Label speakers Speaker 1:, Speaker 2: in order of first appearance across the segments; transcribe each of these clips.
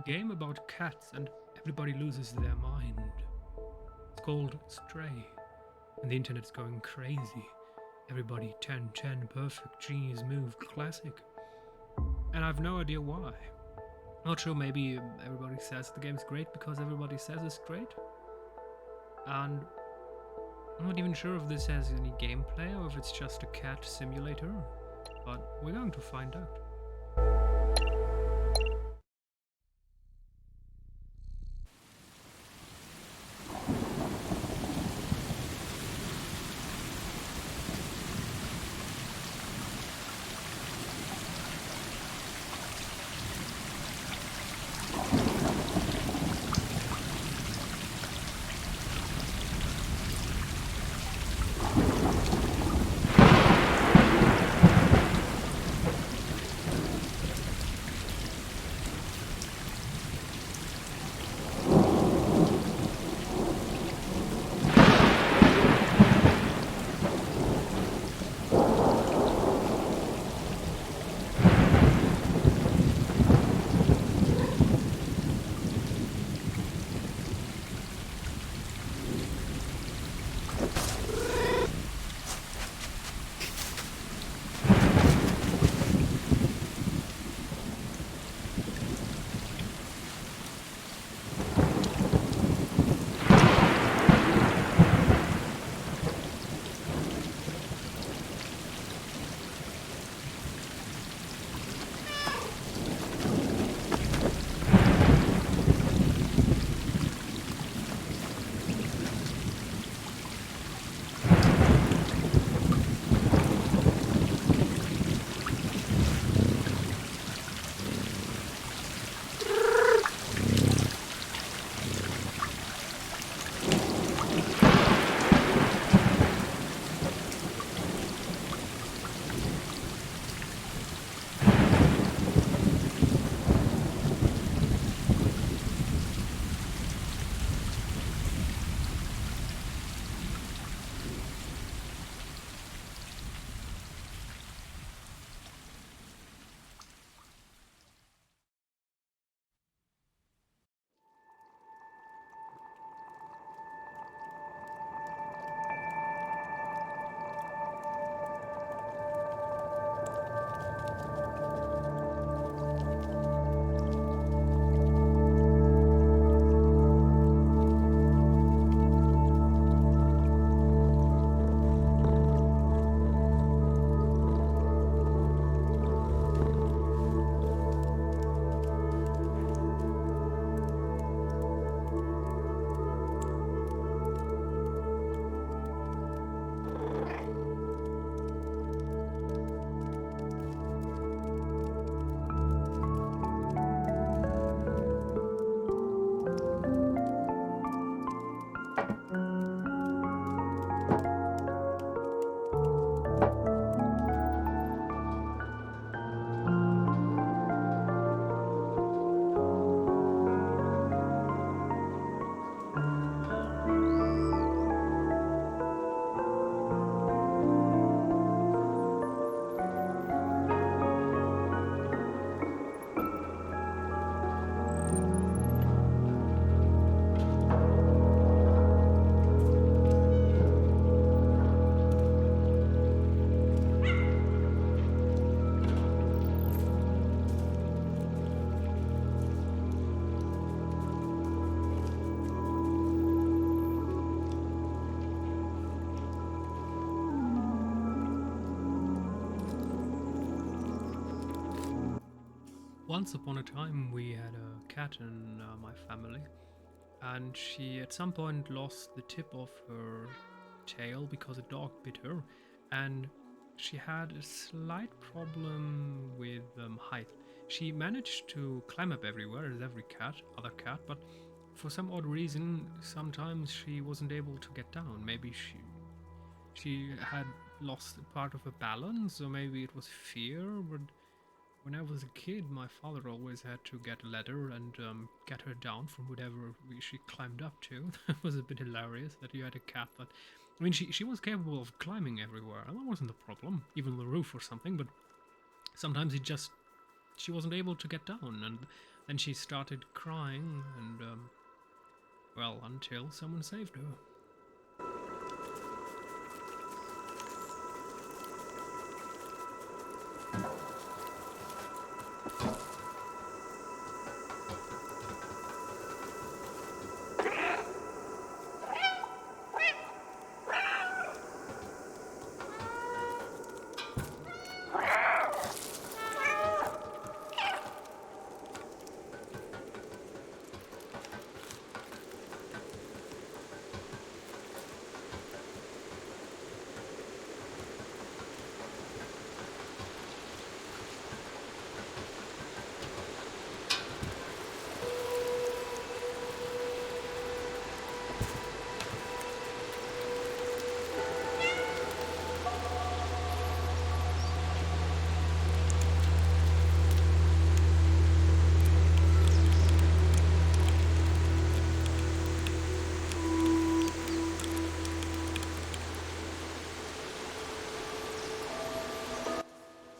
Speaker 1: A game about cats and everybody loses their mind. It's called Stray, and the internet's going crazy. Everybody 10-10, perfect, genius move, classic. And I've no idea why. Not sure, maybe everybody says the game's great because everybody says it's great. And I'm not even sure if this has any gameplay or if it's just a cat simulator, but we're going to find out. Once upon a time, we had a cat in my family, and she at some point lost the tip of her tail because a dog bit her, and she had a slight problem with height. She managed to climb up everywhere, as every other cat, but for some odd reason, sometimes she wasn't able to get down. Maybe she had lost a part of her balance, or maybe it was fear, but when I was a kid, my father always had to get a ladder and get her down from whatever she climbed up to. That was a bit hilarious that you had a cat that... I mean, she was capable of climbing everywhere, and that wasn't a problem, even the roof or something, but sometimes she wasn't able to get down, and Then she started crying, and well, until someone saved her.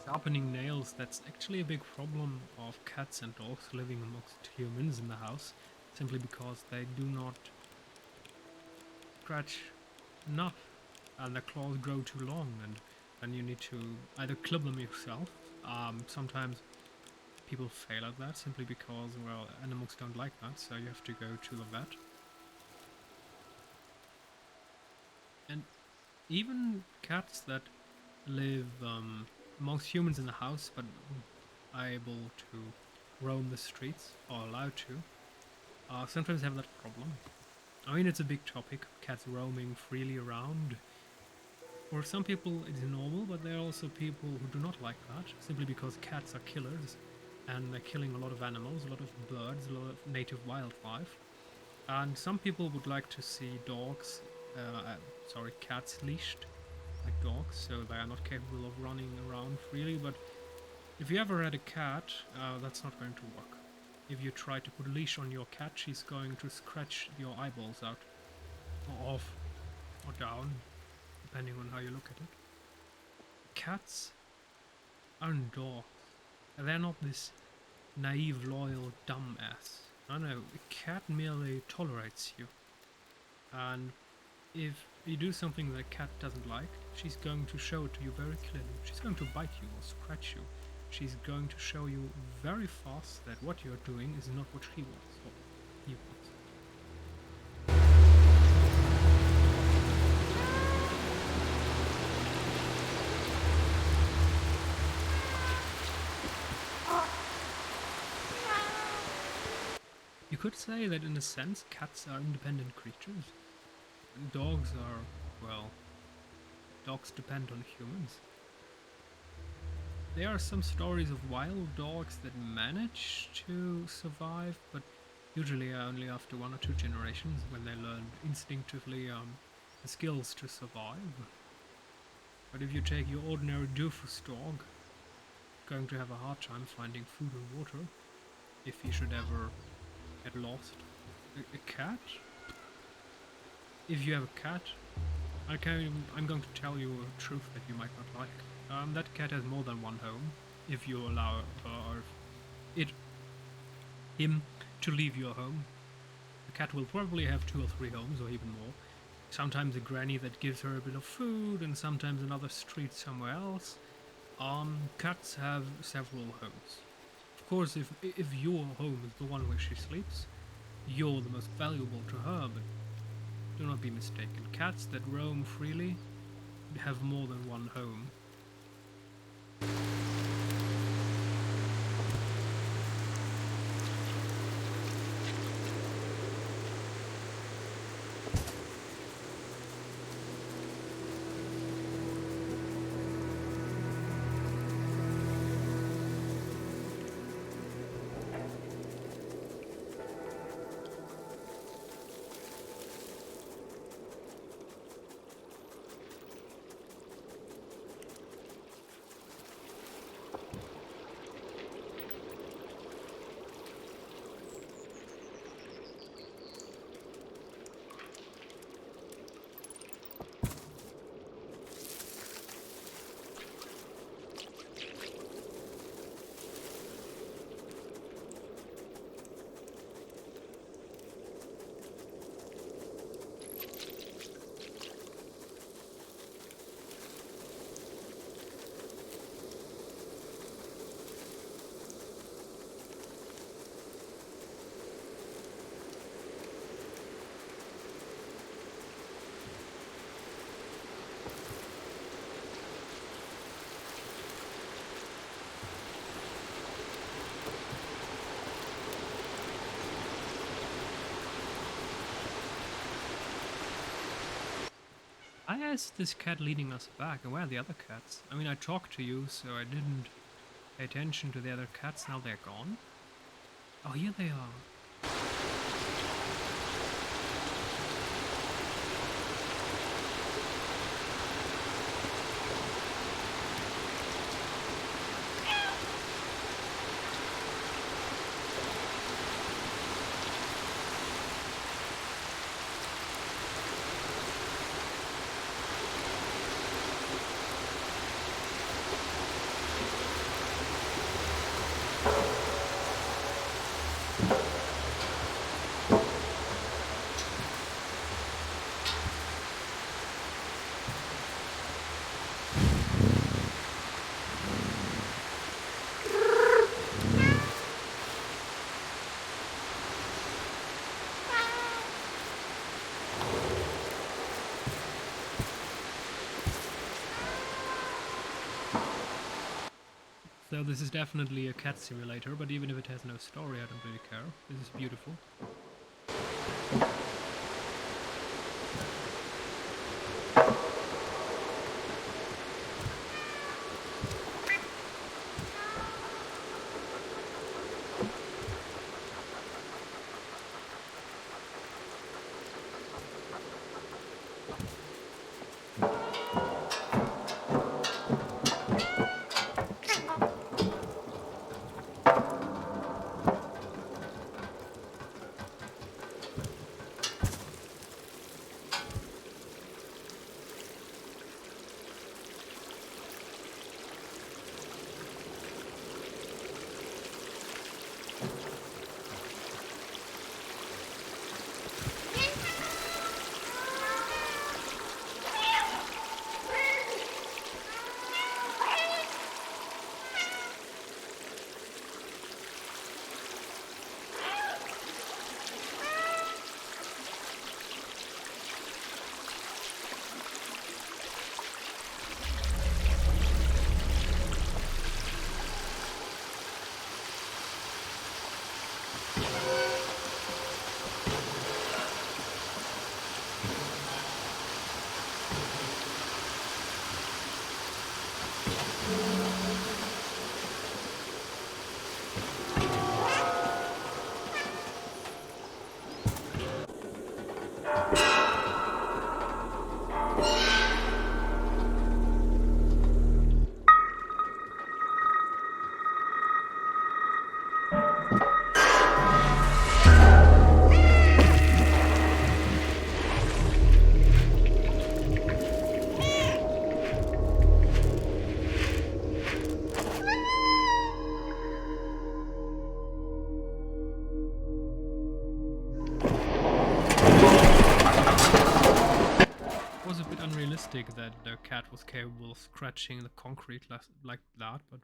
Speaker 1: Sharpening nails, that's actually a big problem of cats and dogs living amongst humans in the house, simply because they do not scratch enough and their claws grow too long, and then you need to either clip them yourself. Sometimes people fail at that simply because, well, animals don't like that, so you have to go to the vet. And even cats that live amongst humans in the house but are able to roam the streets, or allowed to, sometimes have that problem. I mean, it's a big topic, cats roaming freely around. For some people it's normal, but there are also people who do not like that, simply because cats are killers, and they're killing a lot of animals, a lot of birds, a lot of native wildlife. And some people would like to see cats leashed like dogs, so they are not capable of running around freely. But if you ever had a cat, that's not going to work. If you try to put a leash on your cat, she's going to scratch your eyeballs out, or off, or down, depending on how you look at it. Cats aren't dogs. They're not this naive, loyal, dumb ass. I know, a cat merely tolerates you. And if you do something that a cat doesn't like, she's going to show it to you very clearly. She's going to bite you or scratch you. She's going to show you very fast that what you're doing is not what she wants or he wants. You could say that in a sense cats are independent creatures. Dogs are, well, dogs depend on humans. There are some stories of wild dogs that manage to survive, but usually only after 1 or 2 generations, when they learn instinctively the skills to survive. But if you take your ordinary doofus dog, going to have a hard time finding food and water if he should ever get lost. A cat? If you have a cat, I'm going to tell you a truth that you might not like. That cat has more than one home, if you allow him to leave your home. The cat will probably have 2 or 3 homes, or even more. Sometimes a granny that gives her a bit of food, and sometimes another street somewhere else. Cats have several homes. Of course, if your home is the one where she sleeps, you're the most valuable to her, but do not be mistaken. Cats that roam freely have more than one home. is this cat leading us back? And where are the other cats? I mean, I talked to you, so I didn't pay attention to the other cats. Now they're gone. Oh, here they are. So this is definitely a cat simulator, but even if it has no story, I don't really care. This is beautiful. That the cat was capable of scratching the concrete like that, but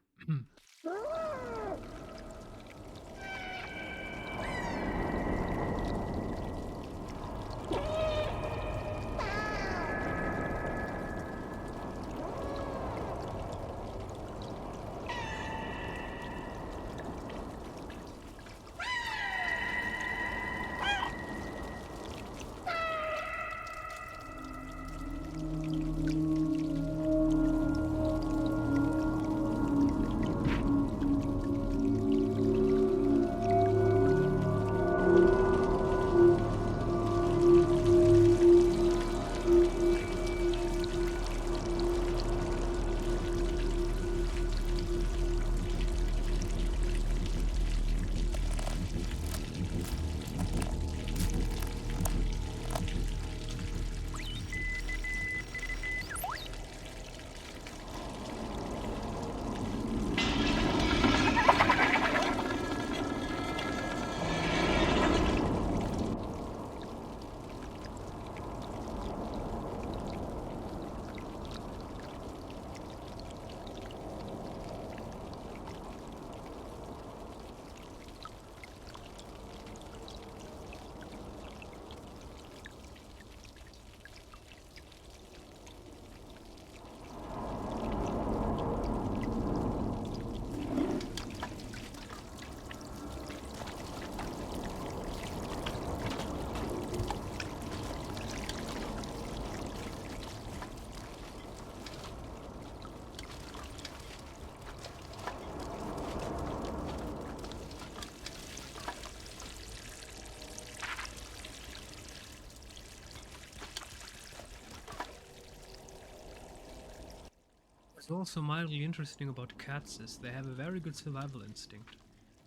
Speaker 1: What's also mildly interesting about cats is they have a very good survival instinct.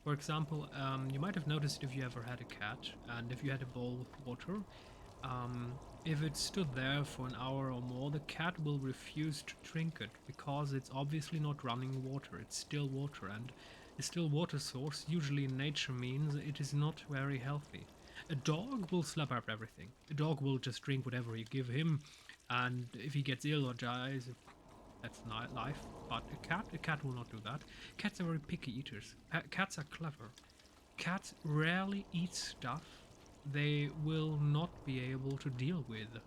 Speaker 1: For example, you might have noticed if you ever had a cat, and if you had a bowl with water, um, if it stood there for an hour or more, the cat will refuse to drink it because it's obviously not running water, it's still water, and a still water source usually in nature means it is not very healthy. A dog will slap up everything. A dog will just drink whatever you give him, and if he gets ill or dies, that's not life. But a cat will not do that. Cats are very picky eaters. Cats are clever. Cats rarely eat stuff they will not be able to deal with.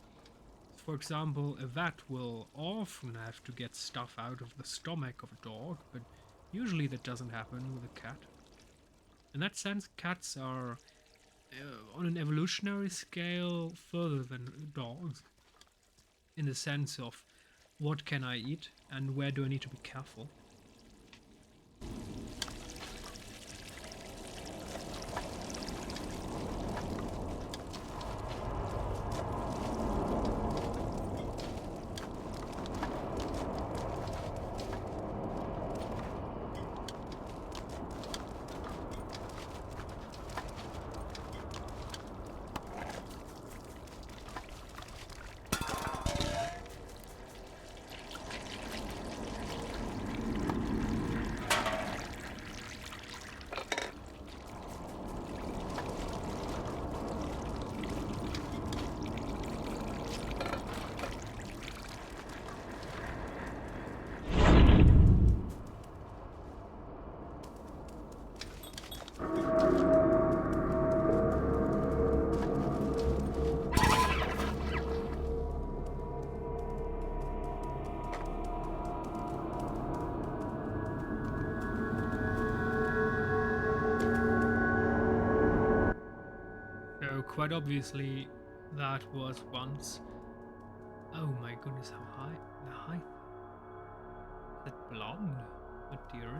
Speaker 1: For example, a vet will often have to get stuff out of the stomach of a dog, but usually that doesn't happen with a cat. In that sense, cats are on an evolutionary scale further than dogs, in the sense of what can I eat and where do I need to be careful. So quite obviously that was once... Oh my goodness, how high? The height? Is that blonde? Oh dear.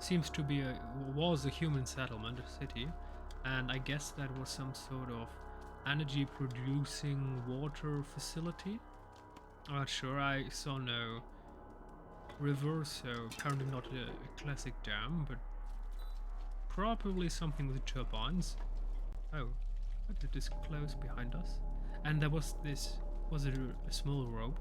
Speaker 1: Seems to be was a human settlement, a city, and I guess that was some sort of energy producing water facility. I'm not sure, I saw no river, so apparently not a classic dam, but probably something with turbines. Oh, what did this close behind us? And there was this, was it a small robot?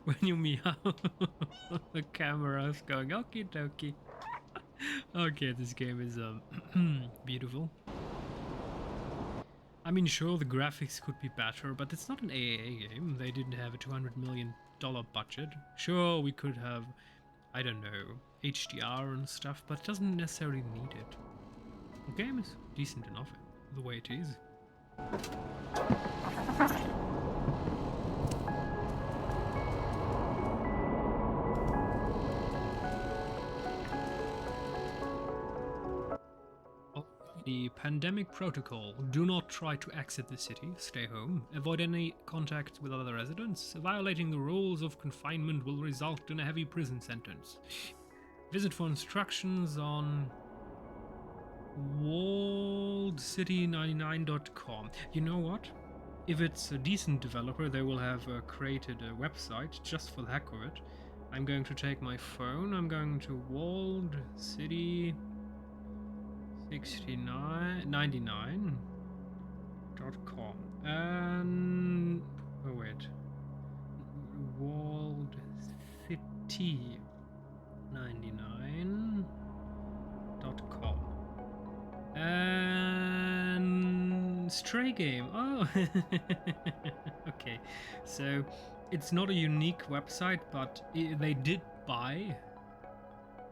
Speaker 1: When you meow, the camera's going okie dokie. Okay, this game is beautiful. I mean, sure, the graphics could be better, but it's not an AAA game. They didn't have a $200 million budget. Sure, we could have, I don't know, HDR and stuff, but it doesn't necessarily need it. The game is decent enough the way it is. The pandemic protocol. Do not try to exit the city. Stay home. Avoid any contact with other residents. Violating the rules of confinement will result in a heavy prison sentence. Visit for instructions on walledcity99.com. You know what? If it's a decent developer, they will have created a website just for the heck of it. I'm going to take my phone. I'm going to walled city 6999.com and oh wait, walled city 99.com and stray game. Oh, okay, so it's not a unique website, but they did buy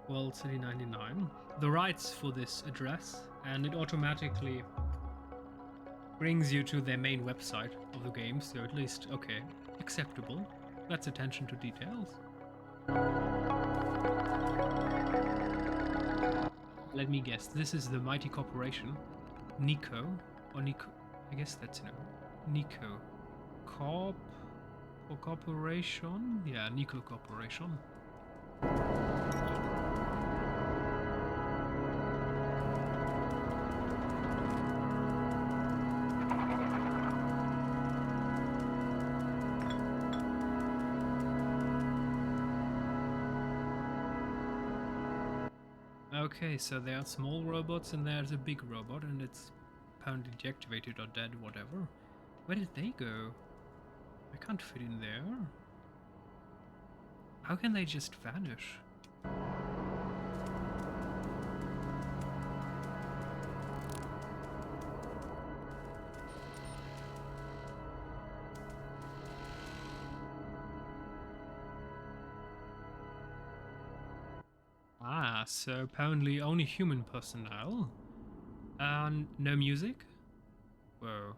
Speaker 1: World City 99 the rights for this address, and it automatically brings you to their main website of the game, so at least, okay, acceptable. That's attention to details. Let me guess. This is the mighty corporation, Nico, or Nico. I guess that's no. Nico, Corp, or Corporation. Yeah, Nico Corporation. Okay, so there are small robots and there's a big robot, and it's apparently deactivated or dead, whatever. Where did they go? I can't fit in there. How can they just vanish? Ah, so apparently only human personnel. And no music? Whoa.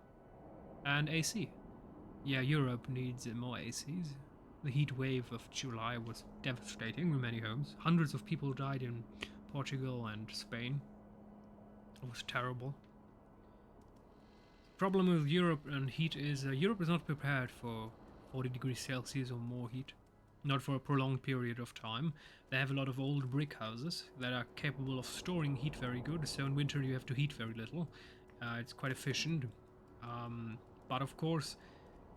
Speaker 1: And AC. Yeah, Europe needs more ACs. The heat wave of July was devastating in many homes. Hundreds of people died in Portugal and Spain. It was terrible. Problem with Europe and heat is Europe is not prepared for 40 degrees Celsius or more heat. Not for a prolonged period of time. They have a lot of old brick houses that are capable of storing heat very good, so in winter you have to heat very little. It's quite efficient. But of course,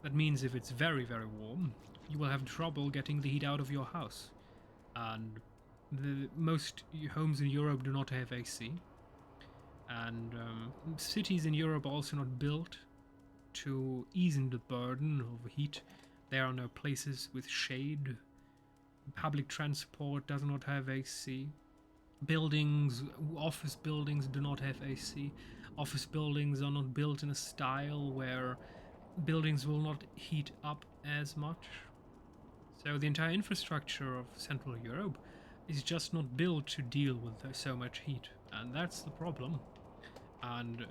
Speaker 1: that means if it's very, very warm, you will have trouble getting the heat out of your house. And most homes in Europe do not have AC. And cities in Europe are also not built to ease the burden of heat. There are no places with shade. Public transport does not have AC. Buildings, office buildings do not have AC. Office buildings are not built in a style where buildings will not heat up as much. So the entire infrastructure of Central Europe is just not built to deal with so much heat. And that's the problem. And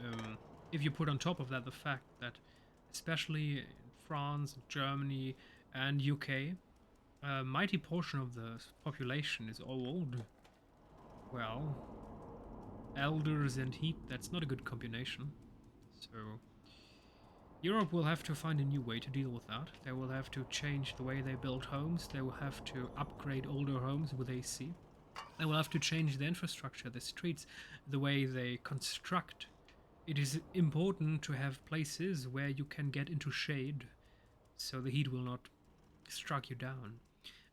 Speaker 1: if you put on top of that the fact that especially in France, Germany and UK, a mighty portion of the population is old, well, elders and heat, that's not a good combination. So Europe will have to find a new way to deal with that. They will have to change the way they build homes. They will have to upgrade older homes with AC. They will have to change the infrastructure, the streets, the way they construct. It is important to have places where you can get into shade so the heat will not strike you down.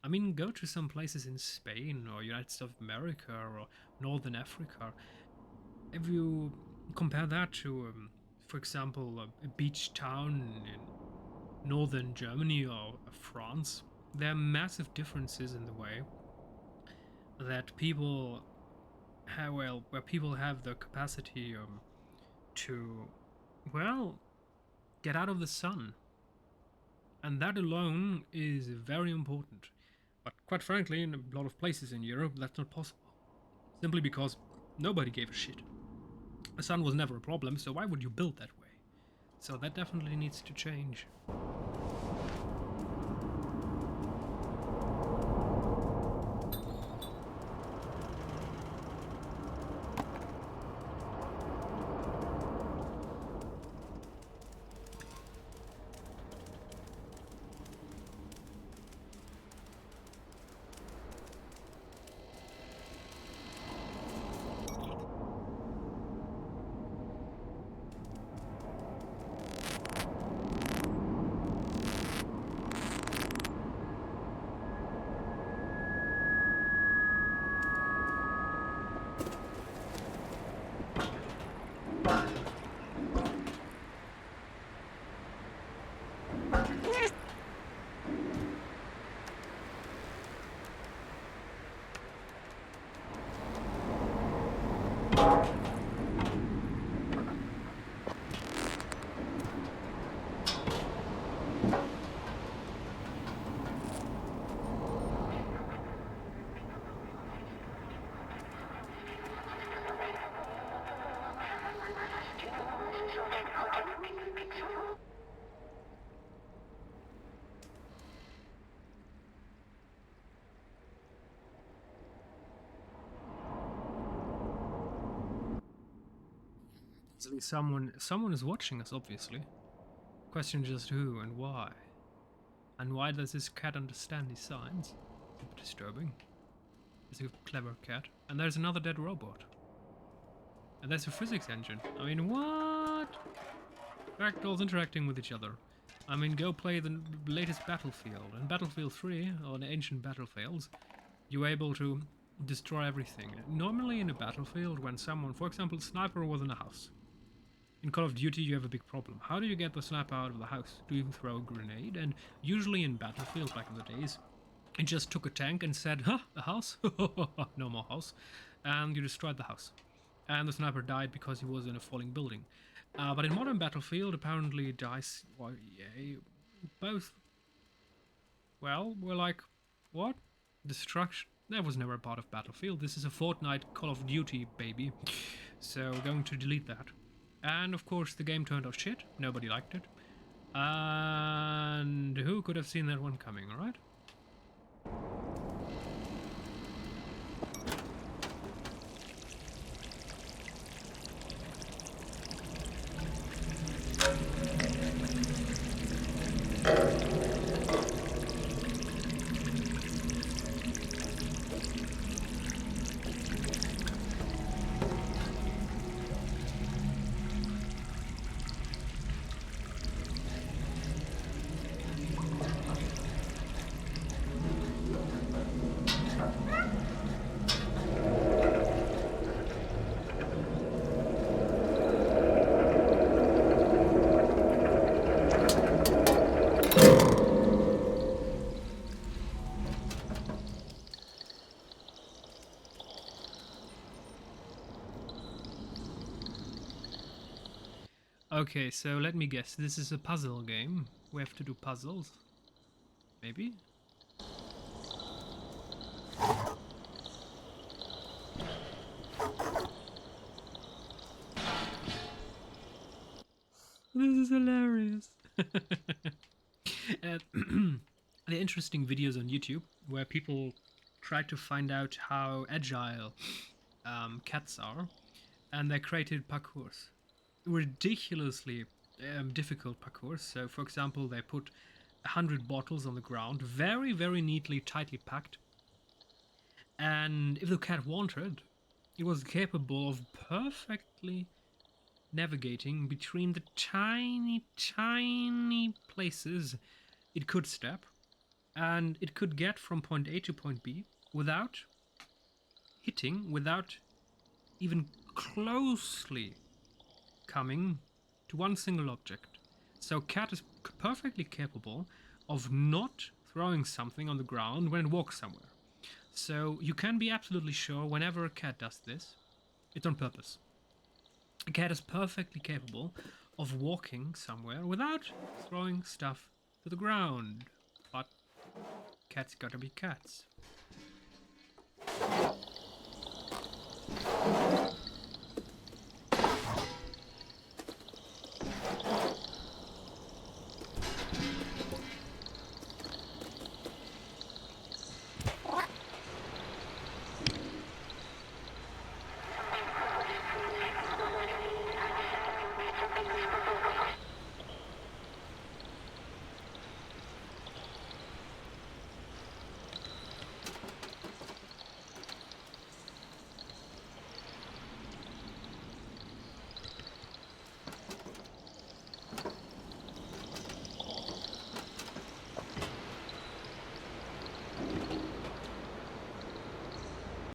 Speaker 1: I mean, go to some places in Spain or United States of America or Northern Africa. If you compare that to, for example, a beach town in northern Germany or France, there are massive differences in the way that people have, well, where people have the capacity to, well, get out of the sun. And that alone is very important. But quite frankly, in a lot of places in Europe, that's not possible. Simply because nobody gave a shit. The sun was never a problem, so why would you build that way? So that definitely needs to change. Obviously someone is watching us, obviously. Question just who and why. And why does this cat understand these signs? A bit disturbing. It's a clever cat. And there's another dead robot. And there's a physics engine. I mean, what? Ragdolls interacting with each other. I mean, go play the latest Battlefield. In Battlefield 3, or in ancient Battlefields, you were able to destroy everything. Normally in a battlefield, when someone, for example, a sniper was in a house. In Call of Duty, you have a big problem. How do you get the sniper out of the house? Do you throw a grenade? And usually in Battlefield, back in the days, it just took a tank and said, huh, a house? No more house. And you destroyed the house. And the sniper died because he was in a falling building. But in modern Battlefield, apparently dice, well, yeah, both, well, we're like, what? Destruction? That was never a part of Battlefield. This is a Fortnite Call of Duty, baby. So we're going to delete that. And of course the game turned out shit. Nobody liked it. And who could have seen that one coming, right? Okay, so let me guess. This is a puzzle game. We have to do puzzles. Maybe? This is hilarious. There are interesting videos on YouTube where people try to find out how agile cats are, and they created parkours. Ridiculously difficult parkours. So, for example, they put 100 bottles on the ground, very, very neatly, tightly packed. And if the cat wanted, it was capable of perfectly navigating between the tiny, tiny places it could step, and it could get from point A to point B without hitting, without even closely coming to one single object. So cat is perfectly capable of not throwing something on the ground when it walks somewhere. So you can be absolutely sure whenever a cat does this, it's on purpose. A cat is perfectly capable of walking somewhere without throwing stuff to the ground. But cats gotta be cats.